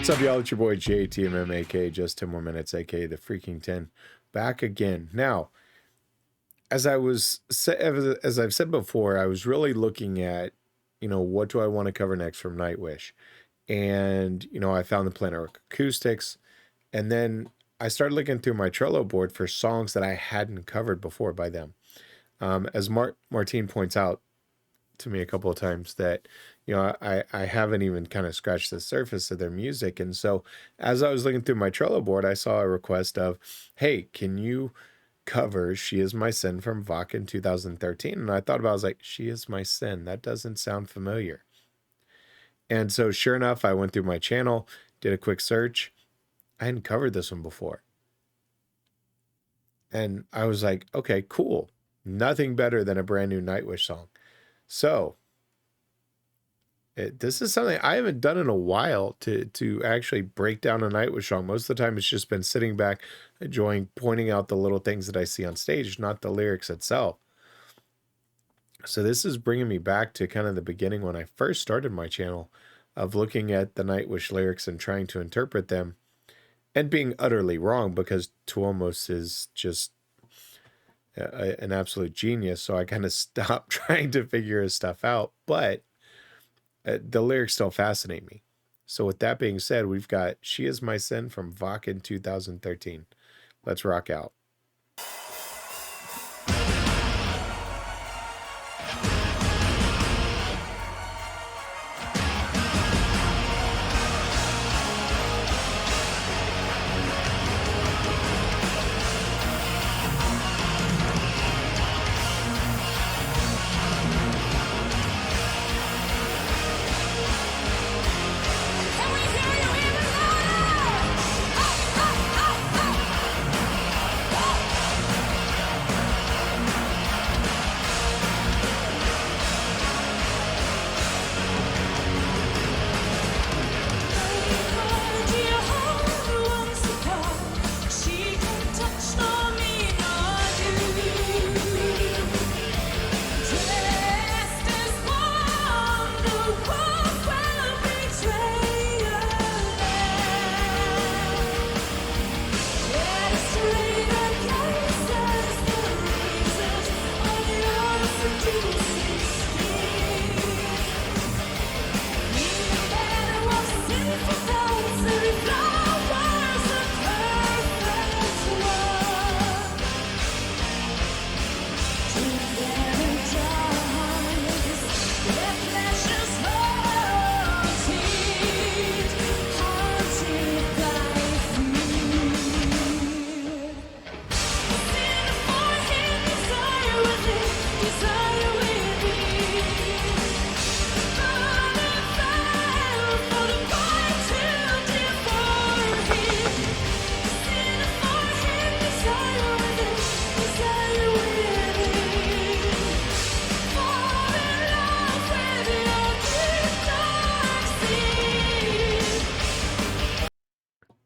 What's up, y'all? It's your boy JTMM, aka Just 10 More Minutes, aka the Freaking 10, back again. Now, as I've said before, I was really looking at, what do I want to cover next from Nightwish, and I found the Planet Acoustics, and then I started looking through my Trello board for songs that I hadn't covered before by them. As Martine points out to me a couple of times, that I haven't even kind of scratched the surface of their music. And so as I was looking through my Trello board, I saw a request of, hey, can you cover She Is My Sin from Vok in 2013? And I thought about it, I was like, She Is My Sin, that doesn't sound familiar. And so sure enough, I went through my channel, did a quick search. I hadn't covered this one before, and I was like, okay, cool, nothing better than a brand new Nightwish song. So this is something I haven't done in a while, to actually break down a Nightwish song. Most of the time it's just been sitting back, enjoying, pointing out the little things that I see on stage, not the lyrics itself. So this is bringing me back to kind of the beginning when I first started my channel, of looking at the Nightwish lyrics and trying to interpret them, and being utterly wrong, because Tuomas is just an absolute genius. So I kind of stopped trying to figure his stuff out, but the lyrics still fascinate me. So with that being said, we've got She Is My Sin from Vok in 2013. Let's rock out.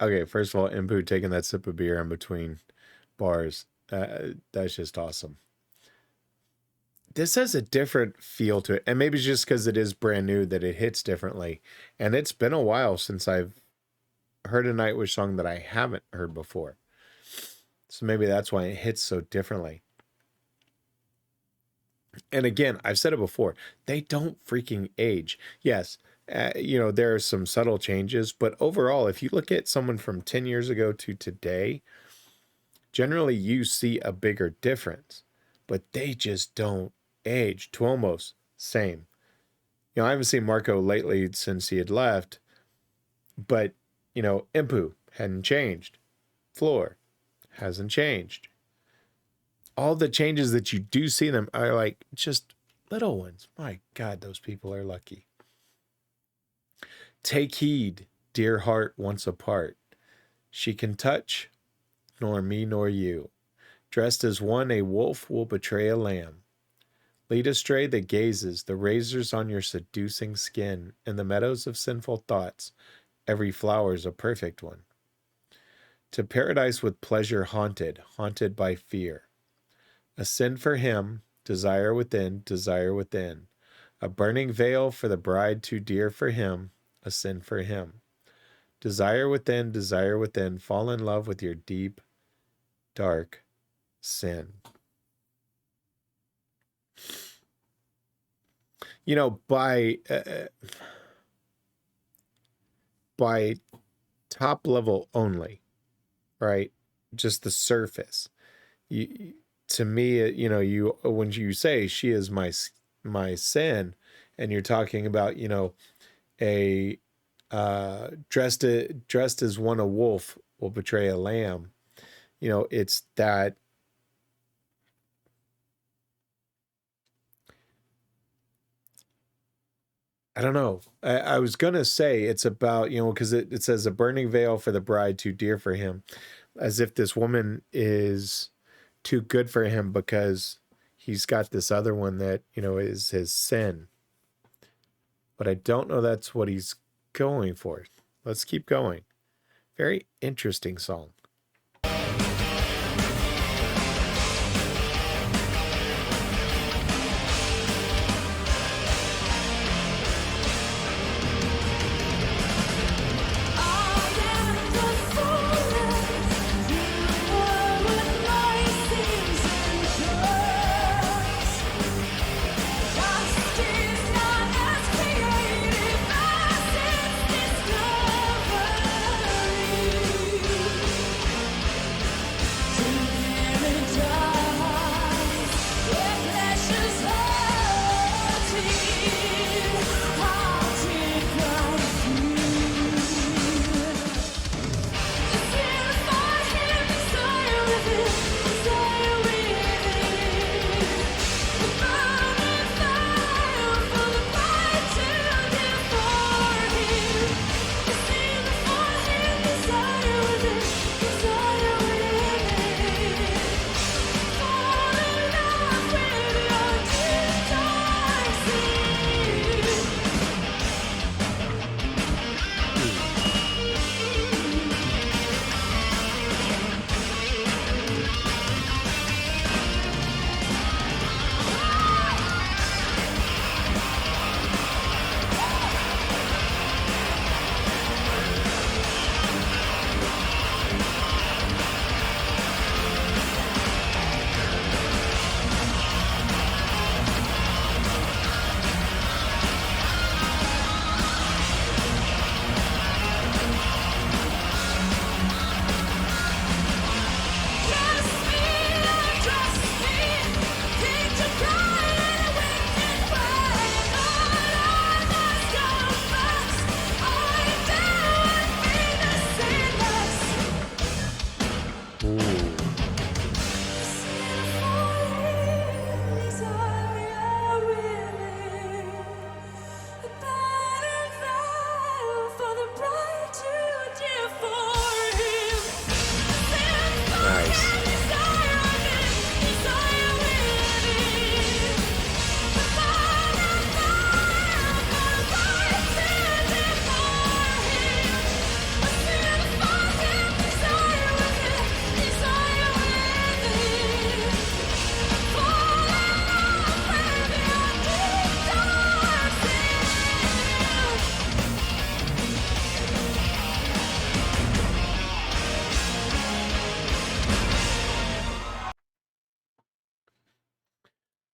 Okay, first of all, Impu taking that sip of beer in between bars, that's just awesome. This has a different feel to it, and maybe it's just because it is brand new that it hits differently. And it's been a while since I've heard a Nightwish song that I haven't heard before. So maybe that's why it hits so differently. And again, I've said it before, they don't freaking age. Yes, there are some subtle changes, but overall, if you look at someone from 10 years ago to today, generally you see a bigger difference, but they just don't age. Tuomas, same. I haven't seen Marco lately since he had left, but, Impu hadn't changed. Floor hasn't changed. All the changes that you do see them are like just little ones. My God, those people are lucky. Take heed, dear heart once apart. She can touch, nor me nor you. Dressed as one, a wolf will betray a lamb. Lead astray the gazes, the razors on your seducing skin. In the meadows of sinful thoughts, every flower's a perfect one. To paradise with pleasure haunted, haunted by fear. A sin for him, desire within, desire within. A burning veil for the bride too dear for him, a sin for him. desire within, fall in love with your deep, dark sin. You know, by top level only, right? Just the surface. To me, you know, when you say she is my sin, and you're talking about, you know, a dressed as one a wolf will betray a lamb. You know, it's that. I don't know. I was gonna say it's about, you know, because it says a burning veil for the bride too dear for him, as if this woman is too good for him because he's got this other one that, you know, is his sin. But I don't know that's what he's going for. Let's keep going. Very interesting song.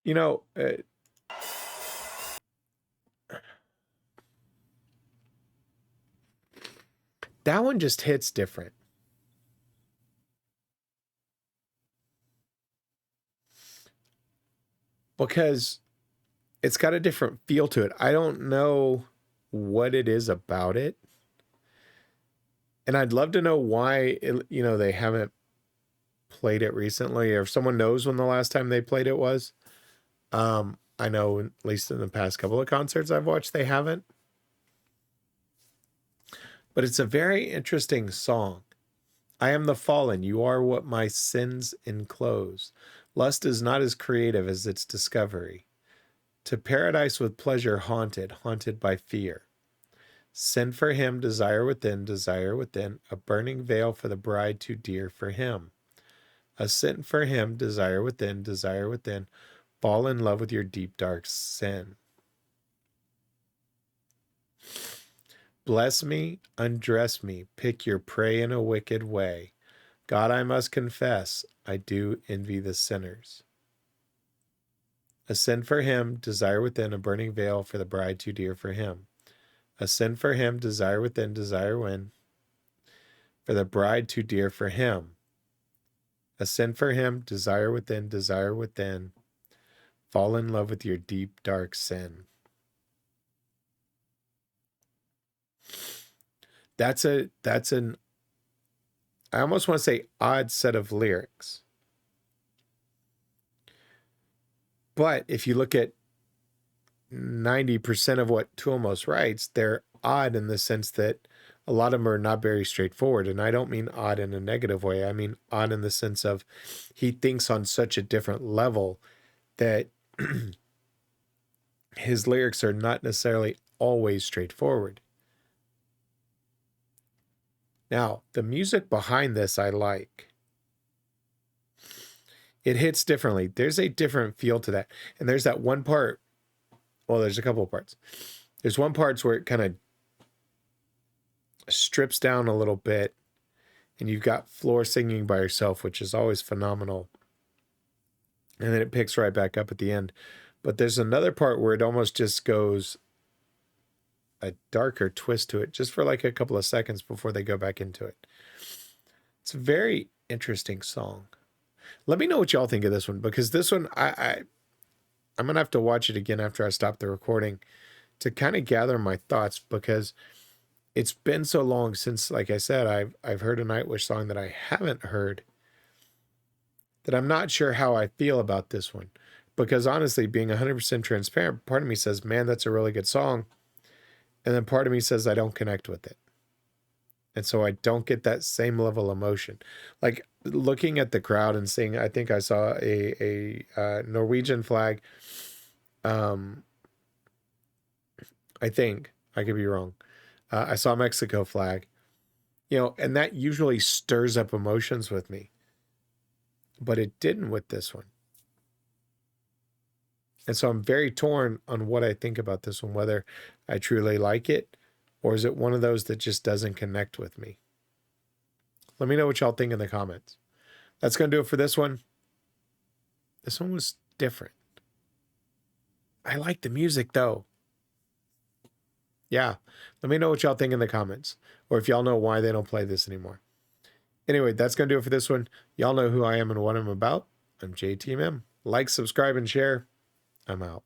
You know, that one just hits different. Because it's got a different feel to it. I don't know what it is about it. And I'd love to know why, you know, they haven't played it recently, or if someone knows when the last time they played it was. I know at least in the past couple of concerts I've watched, they haven't. But it's a very interesting song. I am the fallen. You are what my sins enclose. Lust is not as creative as its discovery. To paradise with pleasure haunted, haunted by fear. Sin for him, desire within, a burning veil for the bride too dear for him. A sin for him, desire within, fall in love with your deep dark sin. Bless me, undress me, pick your prey in a wicked way. God, I must confess, I do envy the sinners. A sin for him, desire within, a burning veil for the bride too dear for him. A sin for him, desire within, desire when, for the bride too dear for him. A sin for him, desire within, desire within. Fall in love with your deep, dark sin. That's an, I almost want to say odd set of lyrics. But if you look at 90% of what Toolmost writes, they're odd in the sense that a lot of them are not very straightforward. And I don't mean odd in a negative way. I mean odd in the sense of he thinks on such a different level that his lyrics are not necessarily always straightforward. Now, the music behind this I like. It hits differently. There's a different feel to that. And there's that one part. Well, there's a couple of parts. There's one part where it kind of strips down a little bit. And you've got Floor singing by herself, which is always phenomenal. And then it picks right back up at the end. But there's another part where it almost just goes a darker twist to it, just for like a couple of seconds before they go back into it. It's a very interesting song. Let me know what y'all think of this one, because this one, I'm going to have to watch it again after I stop the recording to kind of gather my thoughts, because it's been so long since, like I said, I've heard a Nightwish song that I haven't heard, that I'm not sure how I feel about this one. Because honestly, being 100% transparent, part of me says, man, that's a really good song. And then part of me says I don't connect with it. And so I don't get that same level of emotion. Like looking at the crowd and seeing, I think I saw a Norwegian flag. I think, I could be wrong. I saw a Mexico flag. You know, and that usually stirs up emotions with me. But it didn't with this one. And so I'm very torn on what I think about this one, whether I truly like it, or is it one of those that just doesn't connect with me? Let me know what y'all think in the comments. That's going to do it for this one. This one was different. I like the music, though. Yeah. Let me know what y'all think in the comments, or if y'all know why they don't play this anymore. Anyway, that's going to do it for this one. Y'all know who I am and what I'm about. I'm JTMM. Like, subscribe, and share. I'm out.